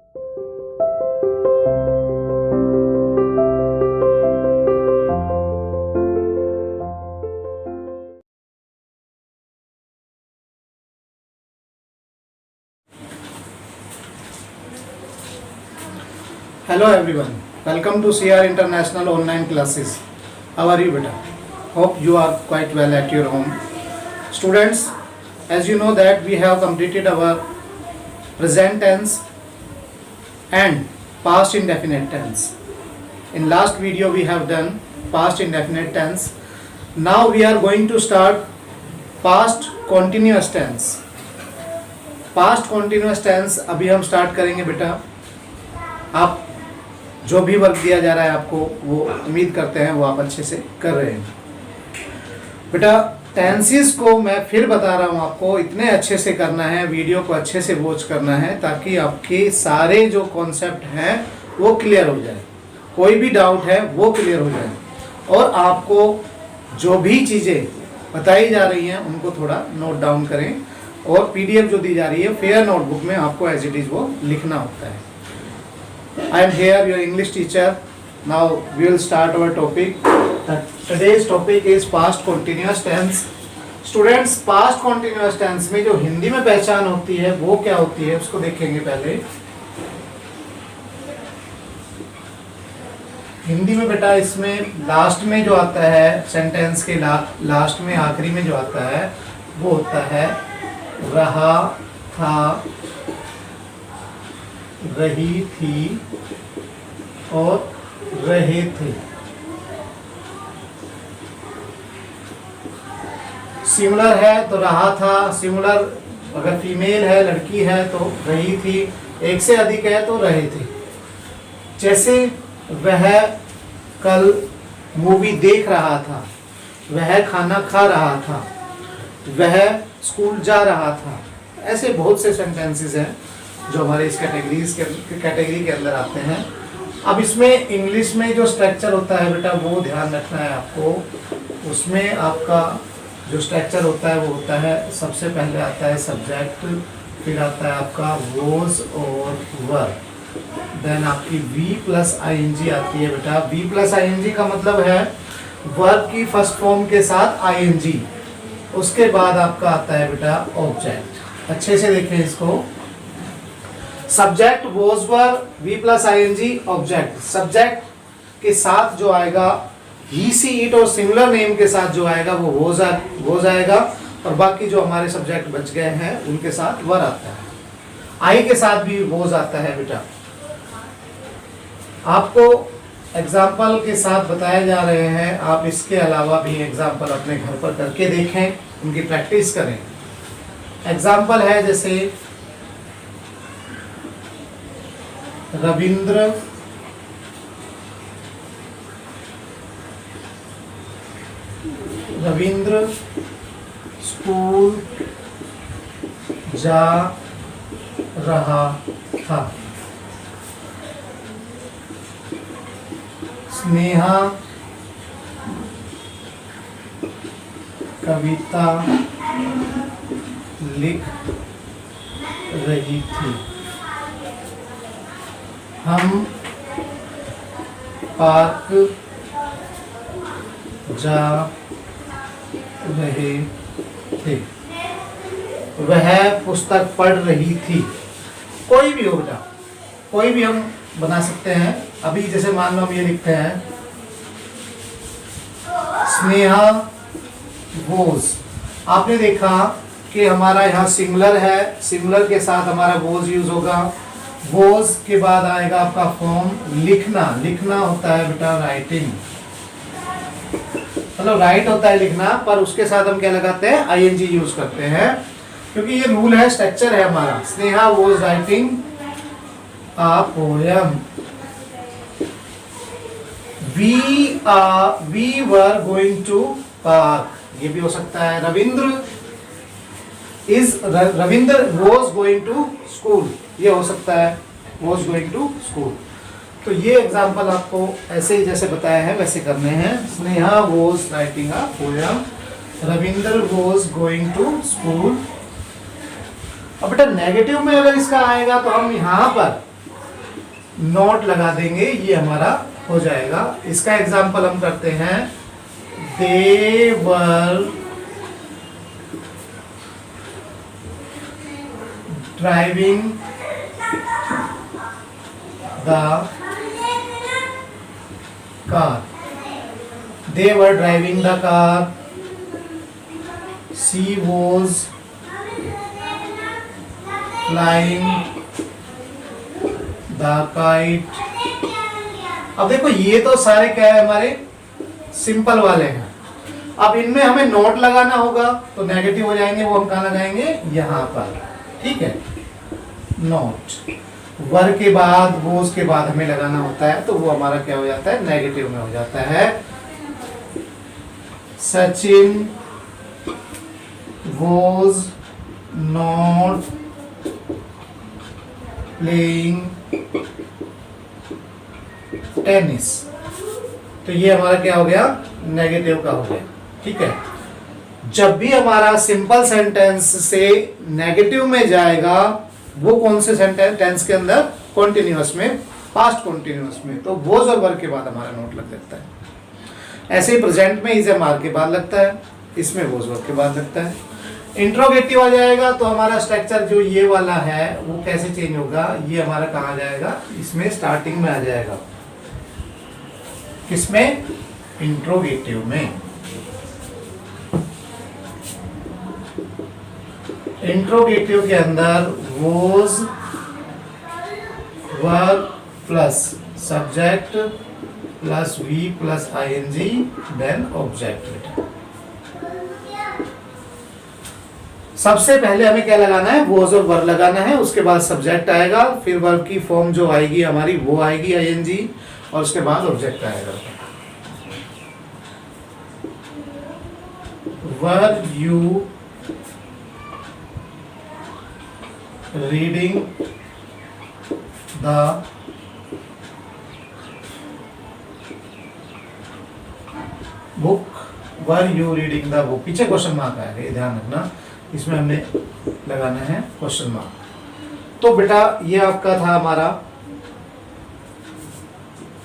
Hello everyone, welcome to CR International online classes. How are you beta? Hope you are quite well at your home. Students, as you know that we have completed our present tense and past indefinite tense. In last video we have done past indefinite tense. Now we are going to start past continuous tense. Past continuous tense अभी हम start करेंगे बेटा. आप जो भी work दिया जा रहा है आपको, वो उम्मीद करते हैं वो आप अच्छे से कर रहे हैं बेटा. टेंसेस को मैं फिर बता रहा हूँ आपको, इतने अच्छे से करना है, वीडियो को अच्छे से वॉच करना है ताकि आपके सारे जो कॉन्सेप्ट हैं वो क्लियर हो जाए, कोई भी डाउट है वो क्लियर हो जाए, और आपको जो भी चीज़ें बताई जा रही हैं उनको थोड़ा नोट डाउन करें, और पीडीएफ जो दी जा रही है फेयर नोटबुक में आपको एज इट इज़ वो लिखना होता है. I am here, your English teacher. Now we will start our topic. Today's topic is past continuous tense. Students, past continuous tense में जो हिंदी में पहचान होती है वो क्या होती है उसको देखेंगे. पहले हिंदी में बेटा इसमें लास्ट में जो आता है सेंटेंस के लास्ट में आखिरी में जो आता है वो होता है रहा था, रही थी और रहे थे. सिमिलर है तो रहा था, सिमिलर अगर फीमेल है लड़की है तो रही थी, एक से अधिक है तो रहे थे. जैसे वह कल मूवी देख रहा था, वह खाना खा रहा था, वह स्कूल जा रहा था. ऐसे बहुत से सेंटेंसेस हैं जो हमारे इस कैटेगरी के अंदर आते हैं. अब इसमें इंग्लिश में जो स्ट्रक्चर होता है बेटा वो ध्यान रखना है आपको. उसमें आपका जो स्ट्रक्चर होता है वो होता है, सबसे पहले आता है सब्जेक्ट, फिर आता है आपका वॉज और वर, देन आपकी वी प्लस आईएनजी आती है बेटा. वी प्लस आईएनजी का मतलब है वर्ब की फर्स्ट फॉर्म के साथ आईएनजी. उसके बाद आपका आता है बेटा ऑब्जेक्ट. अच्छे से देखें इसको. Subject was were, V plus ING, object. Subject के साथ जो आएगा ही सी इट और सिमिलर नेम के साथ जो आएगा वो वॉज आएगा, और बाकी जो हमारे सब्जेक्ट बच गए हैं उनके साथ वर आता है. आई के साथ भी वॉज आता है बेटा. आपको एग्जाम्पल के साथ बताए जा रहे हैं, आप इसके अलावा भी एग्जाम्पल अपने घर पर करके देखें, उनकी प्रैक्टिस करें. एग्जाम्पल है जैसे रविंद्र स्कूल जा रहा था. स्नेहा कविता लिख रही थी. हम पार्क जा रहे थे. वह पुस्तक पढ़ रही थी. कोई भी हो बेटा, कोई भी हम बना सकते हैं. अभी जैसे मान लो हम ये लिखते हैं स्नेहा वॉज. आपने देखा कि हमारा यहाँ सिंगुलर है, सिंगुलर के साथ हमारा वॉज यूज होगा. वॉज के बाद आएगा आपका फॉर्म लिखना. लिखना होता है बेटा राइटिंग, मतलब राइट होता है लिखना, पर उसके साथ हम क्या लगाते हैं आईएनजी यूज करते हैं, क्योंकि ये रूल है, स्ट्रक्चर है हमारा. Sneha was writing a poem. We were going to park, ये भी हो सकता है. Ravindra was going to school, ये हो सकता है वॉज गोइंग टू स्कूल. तो ये एग्जाम्पल आपको ऐसे ही जैसे बताया है वैसे करने हैं. Sneha was writing a poem, Ravindra was going to school. अब बेटा नेगेटिव में अगर इसका आएगा तो हम यहाँ पर नोट लगा देंगे, ये हमारा हो जाएगा। इसका एग्जाम्पल हम करते हैं, they were driving the car, they were driving the car, she was flying the kite। अब देखो ये तो सारे क्या है, हमारे सिंपल वाले हैं। अब इनमें हमें नोट लगाना होगा तो नेगेटिव हो जाएंगे, वो हम कहाँ लगाएंगे, यहाँ पर, ठीक है। नोट वर के बाद, वोज के बाद हमें लगाना होता है, तो वो हमारा क्या हो जाता है, नेगेटिव में हो जाता है। Sachin was not playing tennis, तो ये हमारा क्या हो गया, नेगेटिव का हो गया, ठीक है। जब भी हमारा सिंपल सेंटेंस से नेगेटिव में जाएगा, वो कौन से सेंटेंस टेंस के अंदर, कॉन्टिन्यूअस में, पास्ट कॉन्टिन्यूअस में, तो वोज और वर के बाद हमारा नोट लग जाता है। ऐसे ही प्रेजेंट में इज एम आर के बाद लगता है, इसमें वोज वर के बाद लगता है। इंट्रोगेटिव आ जाएगा तो हमारा स्ट्रक्चर जो ये वाला है वो कैसे चेंज होगा, ये हमारा कहाँ जाएगा, इसमें स्टार्टिंग में आ जाएगा, किसमें, इंट्रोगेटिव में। इंट्रोगेटिव के अंदर was verb plus subject plus V plus ING then object. सबसे पहले हमें क्या लगाना है, वोज और वर्ब लगाना है, उसके बाद सब्जेक्ट आएगा, फिर वर्ब की फॉर्म जो आएगी हमारी वो आएगी आईएनजी, और उसके बाद ऑब्जेक्ट आएगा। Were you reading the book, were you reading the book, पीछे क्वेश्चन मार्क आएगा, ये ध्यान रखना, इसमें हमने लगाना है क्वेश्चन मार्क। तो बेटा ये आपका था हमारा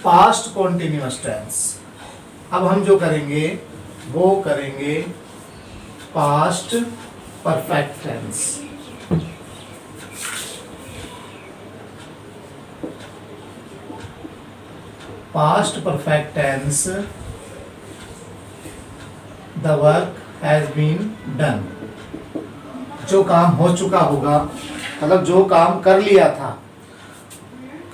पास्ट कॉन्टिन्यूअस टेंस। अब हम जो करेंगे वो करेंगे past perfect tense. Past perfect tense, the work has been done, जो काम हो चुका होगा, मतलब जो काम कर लिया था,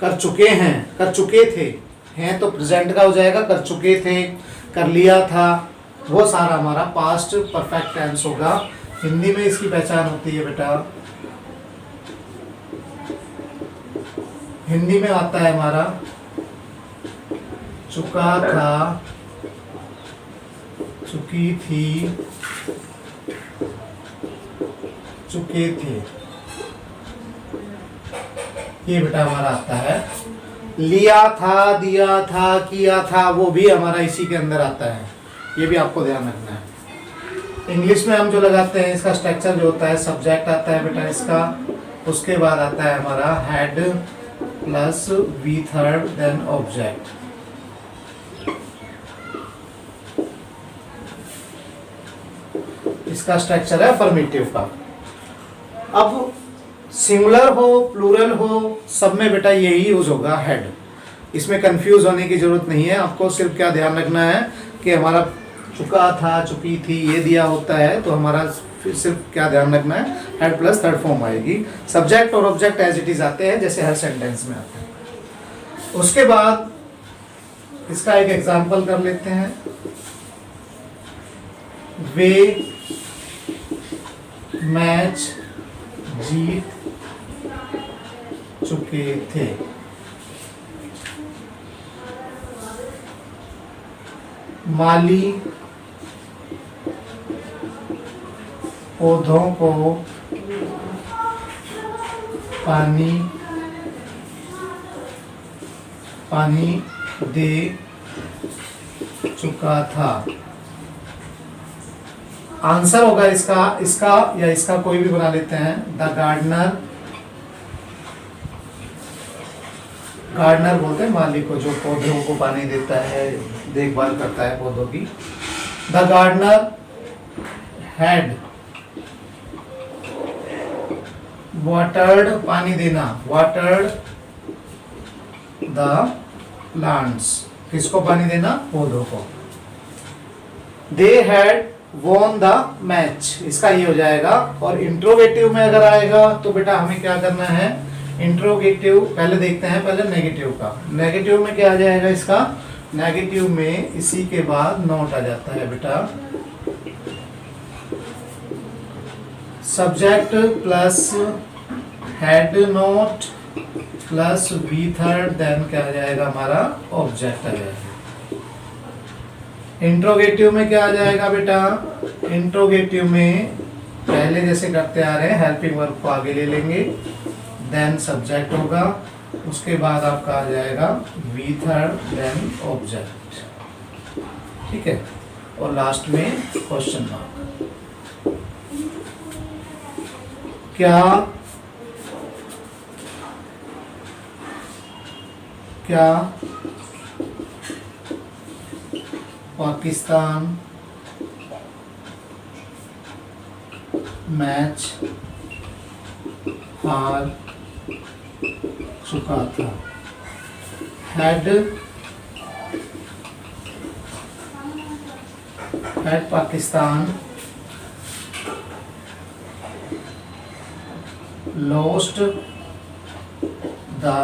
कर चुके हैं, कर चुके थे, हैं तो प्रेजेंट का हो जाएगा, कर चुके थे, कर लिया था, वो सारा हमारा पास्ट परफेक्ट टेंस होगा। हिंदी में इसकी पहचान होती है बेटा, हिंदी में आता है हमारा चुका था, चुकी थी, चुके थे, ये बेटा हमारा आता है। लिया था, दिया था, किया था, वो भी हमारा इसी के अंदर आता है, ये भी आपको ध्यान रखना है। इंग्लिश में हम जो लगाते हैं, इसका स्ट्रक्चर जो होता है, सब्जेक्ट आता है बेटा इसका, उसके बाद आता है हमारा had plus V third then object. इसका स्ट्रक्चर है अफर्मेटिव का। अब सिंगुलर हो प्लूरल हो, सब में बेटा यही यूज होगा हेड, इसमें कंफ्यूज होने की जरूरत नहीं है। आपको सिर्फ क्या ध्यान रखना है कि हमारा चुका था, चुकी थी, ये दिया होता है, तो हमारा सिर्फ क्या ध्यान रखना है, हेड प्लस थर्ड फॉर्म आएगी। सब्जेक्ट और ऑब्जेक्ट एज इट इज आते हैं, जैसे हर सेंटेंस में आते हैं। उसके बाद इसका एक एग्जाम्पल कर लेते हैं। वे मैच जीत चुके थे। माली पौधों को पानी दे चुका था। आंसर होगा इसका या इसका कोई भी बना लेते हैं। द गार्डनर गार्डनर बोलते हैं माली को, जो पौधों को पानी देता है, देखभाल करता है पौधों की। द गार्डनर हैड वाटर्ड, पानी देना, वाटर्ड द प्लांट्स, किसको पानी देना, पौधों को। They had won the match, इसका ये हो जाएगा। और इंट्रोगेटिव में अगर आएगा तो बेटा हमें क्या करना है, इंट्रोगेटिव पहले देखते हैं, पहले नेगेटिव का। नेगेटिव में क्या आ जाएगा इसका, नेगेटिव में इसी के बाद नोट आ जाता है बेटा, subject plus had not plus V third, then क्या आ जाएगा हमारा ऑब्जेक्ट आ जाएगा। इंट्रोगेटिव में क्या आ जाएगा बेटा, इंट्रोगेटिव में पहले जैसे करते आ रहे हैं, हेल्पिंग वर्ब को आगे ले लेंगे, देन सब्जेक्ट होगा, उसके बाद आपका आ जाएगा वी थर्ड, देन ऑब्जेक्ट, ठीक है, और लास्ट में क्वेश्चन मार्क। क्या पाकिस्तान मैच हार चुका था, had Pakistan lost the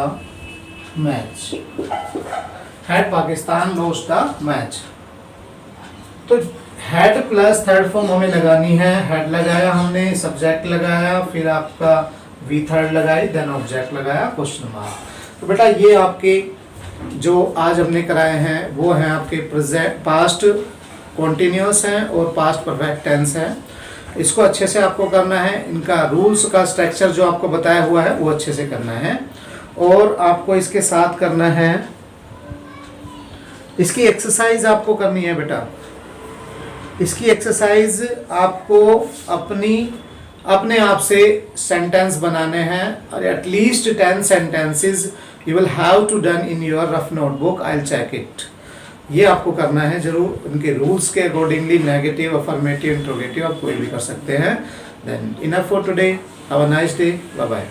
match, had Pakistan lost the match. तो हैड प्लस थर्ड फॉर्म हमें लगानी है, हैड लगाया हमने, सब्जेक्ट लगाया, फिर आपका वी थर्ड लगाई, देन ऑब्जेक्ट लगाया, क्वेश्चन मार्क। तो बेटा ये आपके जो आज हमने कराए हैं वो हैं आपके प्रेजेंट, पास्ट कॉन्टिन्यूस हैं और पास्ट परफेक्ट टेंस है। इसको अच्छे से आपको करना है, इनका रूल्स का स्ट्रक्चर जो आपको बताया हुआ है वो अच्छे से करना है, और आपको इसके साथ करना है, इसकी एक्सरसाइज आपको करनी है बेटा। इसकी एक्सरसाइज आपको अपने आप से सेंटेंस बनाने हैं, और at least 10 sentences you will have to done in your rough notebook, I will check it. ये आपको करना है जरूर, उनके रूल्स के अकॉर्डिंगली, नेगेटिव, अफर्मेटिव, इंट्रोगेटिव आप कोई भी कर सकते हैं। Then enough for today, have a nice day, bye bye.